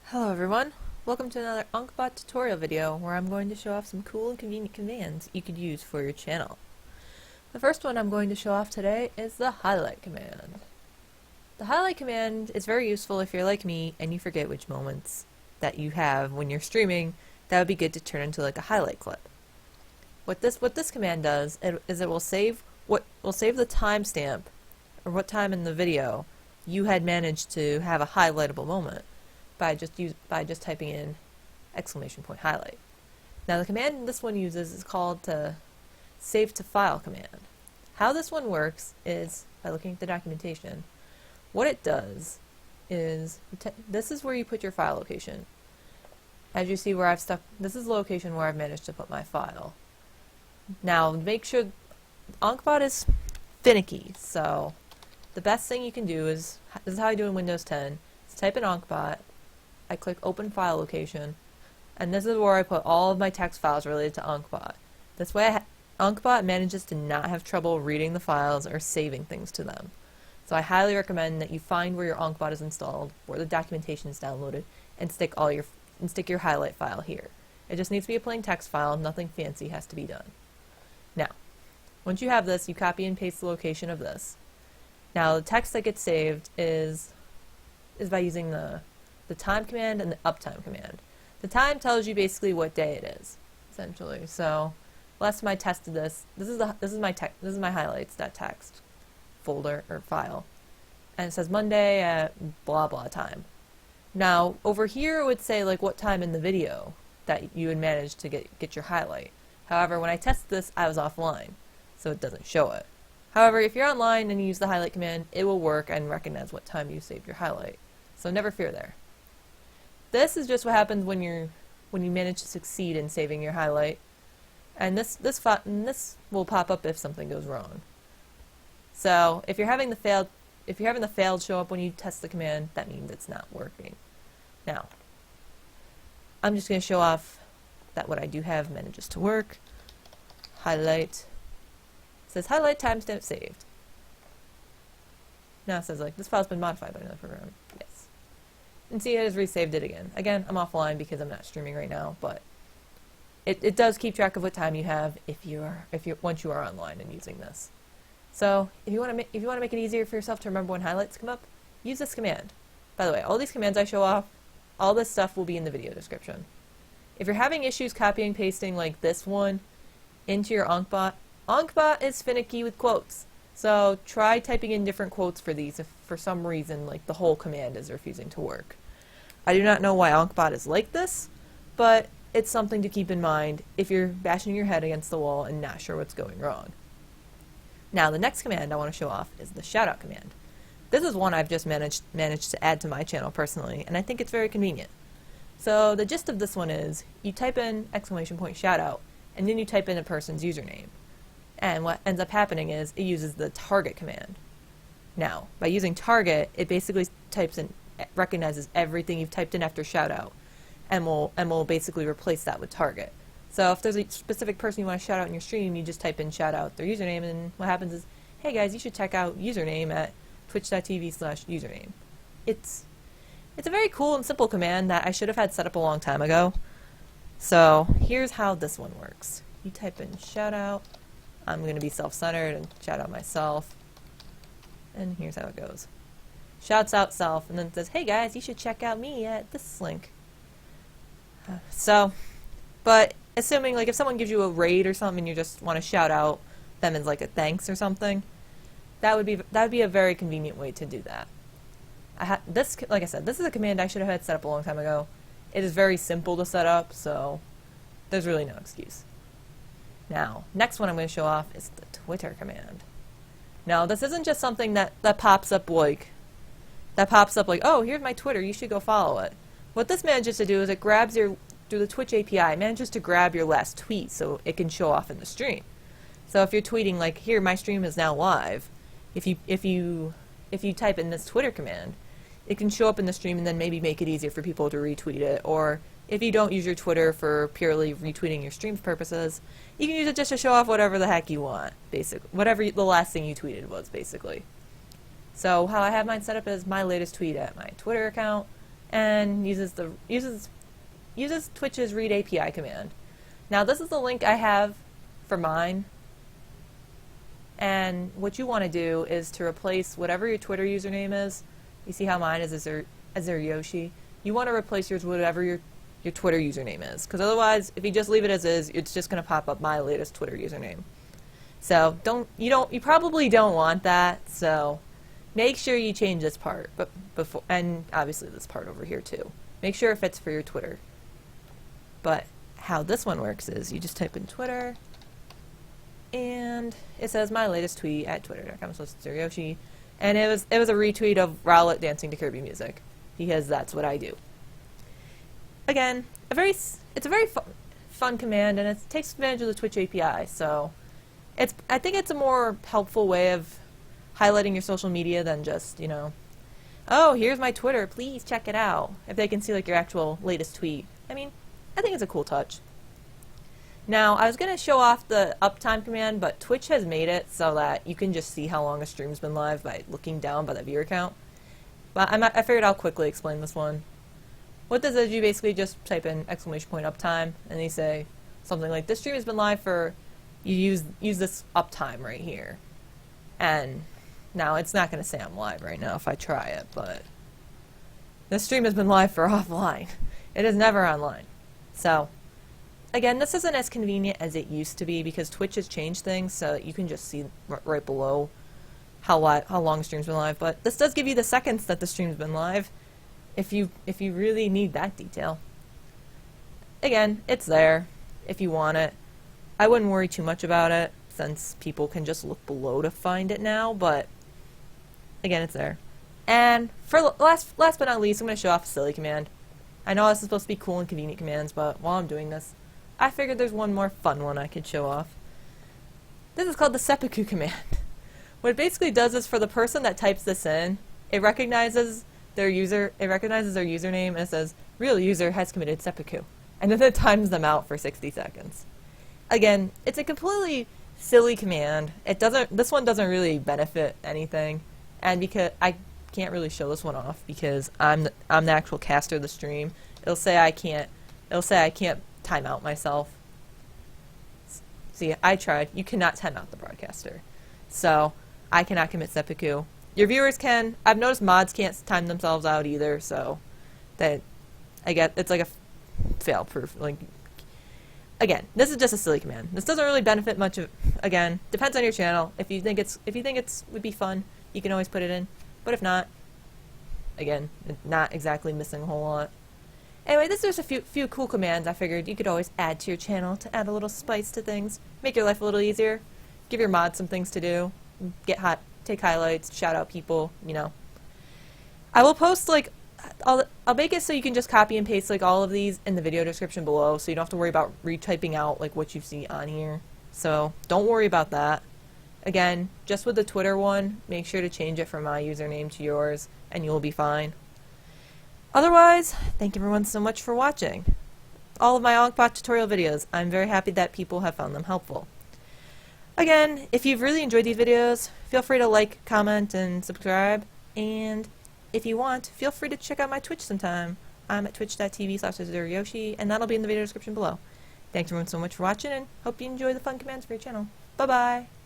Hello everyone, welcome to another Ankhbot tutorial video where I'm going to show off some cool and convenient commands you could use for your channel. The first one I'm going to show off today is the highlight command. The highlight command is very useful if you're like me and you forget which moments that you have when you're streaming. That would be good to turn into like a highlight clip. What this command does is it will save the timestamp or what time in the video you had managed to have a highlightable moment by just typing in !highlight. Now the command this one uses is called the save to file command. How this one works is by looking at the documentation. What it does is this is where you put your file location. As you see where this is the location where I've managed to put my file. Now make sure Ankhbot is finicky, so the best thing you can do is, this is how I do in Windows 10, is type in Ankhbot, I click open file location, and this is where I put all of my text files related to Ankhbot. This way Ankhbot manages to not have trouble reading the files or saving things to them. So I highly recommend that you find where your Ankhbot is installed, where the documentation is downloaded, and stick your highlight file here. It just needs to be a plain text file, nothing fancy has to be done. Now, once you have this, you copy and paste the location of this. Now the text that gets saved is by using the time command and the uptime command. The time tells you basically what day it is, essentially. So last time I tested this is my highlights.txt folder or file, and it says Monday at blah blah time. Now over here it would say like what time in the video that you had managed to get your highlight. However, when I tested this, I was offline, so it doesn't show it. However, if you're online and you use the highlight command, it will work and recognize what time you saved your highlight. So never fear there. This is just what happens when you manage to succeed in saving your highlight, and this will pop up if something goes wrong. So if you're having the failed show up when you test the command, that means it's not working. Now, I'm just going to show off that what I do have manages to work. Highlight. It says highlight timestamp saved. Now it says like this file's been modified by another program. Yes. And see, it has resaved it again. Again, I'm offline because I'm not streaming right now, but it does keep track of what time you have once you are online and using this. So if you want to make it easier for yourself to remember when highlights come up, use this command. By the way, all these commands I show off, all this stuff will be in the video description. If you're having issues copying and pasting like this one into your Ankhbot, Ankhbot is finicky with quotes. So try typing in different quotes for these if for some reason like the whole command is refusing to work. I do not know why Ankhbot is like this, but it's something to keep in mind if you're bashing your head against the wall and not sure what's going wrong. Now the next command I want to show off is the shoutout command. This is one I've just managed to add to my channel personally, and I think it's very convenient. So the gist of this one is you type in !shoutout, and then you type in a person's username. And what ends up happening is it uses the target command. Now, by using target, it basically recognizes everything you've typed in after shoutout, and will basically replace that with target. So if there's a specific person you want to shout out in your stream, you just type in shout out their username, and what happens is, hey guys, you should check out username at twitch.tv/username. It's a very cool and simple command that I should have had set up a long time ago. So here's how this one works. You type in shout out. I'm going to be self-centered and shout out myself. And here's how it goes. Shouts out self, and then it says, hey guys, you should check out me at this link. But assuming like if someone gives you a raid or something and you just want to shout out them as like a thanks or something, that would be a very convenient way to do that. Like I said, this is a command I should have had set up a long time ago. It is very simple to set up, so there's really no excuse. Now, next one I'm going to show off is the Twitter command. Now, this isn't just something that pops up like, oh, here's my Twitter, you should go follow it. What this manages to do is it grabs through the Twitch API, it manages to grab your last tweet so it can show off in the stream. So if you're tweeting like, here, my stream is now live, if you type in this Twitter command, it can show up in the stream and then maybe make it easier for people to retweet it. Or if you don't use your Twitter for purely retweeting your stream's purposes, you can use it just to show off whatever the heck you want, basically. Whatever the last thing you tweeted was, basically. So how I have mine set up is my latest tweet at my Twitter account, and uses Twitch's read API command. Now this is the link I have for mine, and what you want to do is to replace whatever your Twitter username is. You see how mine is Azure Yoshi? You want to replace yours with whatever your Twitter username is, because otherwise, if you just leave it as is, it's just going to pop up my latest Twitter username. So you probably don't want that. So make sure you change this part, but before, and obviously this part over here too. Make sure it fits for your Twitter. But how this one works is you just type in Twitter, and it says my latest tweet at twitter.com. So it's Yoshi, and it was a retweet of Rowlet dancing to Kirby music, because that's what I do. Again, it's a very fun command, and it takes advantage of the Twitch API. So I think it's a more helpful way of highlighting your social media than just, oh, here's my Twitter, please check it out. If they can see like your actual latest tweet. I mean, I think it's a cool touch. Now, I was going to show off the Uptime command, but Twitch has made it so that you can just see how long a stream's been live by looking down by the viewer count. But I figured I'll quickly explain this one. What this is, you basically just type in ! uptime, and they say something like, this stream has been live for, you use this uptime right here. And now it's not going to say I'm live right now if I try it, but this stream has been live for offline. It is never online. So, again, this isn't as convenient as it used to be because Twitch has changed things so that you can just see right below how long the stream's been live. But this does give you the seconds that the stream's been live if you really need that detail. Again, it's there if you want it. I wouldn't worry too much about it since people can just look below to find it now, but again, it's there. And for last but not least, I'm going to show off a silly command. I know this is supposed to be cool and convenient commands, but while I'm doing this, I figured there's one more fun one I could show off. This is called the seppuku command. What it basically does is for the person that types this in, it recognizes their username, and it says, real user has committed seppuku. And then it times them out for 60 seconds. Again, it's a completely silly command. This one doesn't really benefit anything. And because I can't really show this one off because I'm the actual caster of the stream, it'll say I can't time out myself. See, I tried. You cannot time out the broadcaster. So, I cannot commit seppuku. Your viewers can. I've noticed mods can't time themselves out either, so that I get it's like a fail proof. Like, again, this is just a silly command. This doesn't really benefit much of. Again, depends on your channel. If you think it's would be fun, you can always put it in. But if not, again, not exactly missing a whole lot. Anyway, this is just a few cool commands I figured you could always add to your channel to add a little spice to things, make your life a little easier, give your mods some things to do, take highlights, shout out people, I will post I'll make it so you can just copy and paste all of these in the video description below, so you don't have to worry about retyping out what you see on here. So don't worry about that. Again, just with the Twitter one, make sure to change it from my username to yours, and you'll be fine. Otherwise, thank everyone so much for watching all of my Ankhbot tutorial videos. I'm very happy that people have found them helpful. Again, if you've really enjoyed these videos, feel free to like, comment, and subscribe. And if you want, feel free to check out my Twitch sometime. I'm at twitch.tv/AzureYoshi, and that'll be in the video description below. Thanks everyone so much for watching, and hope you enjoy the fun commands for your channel. Bye-bye!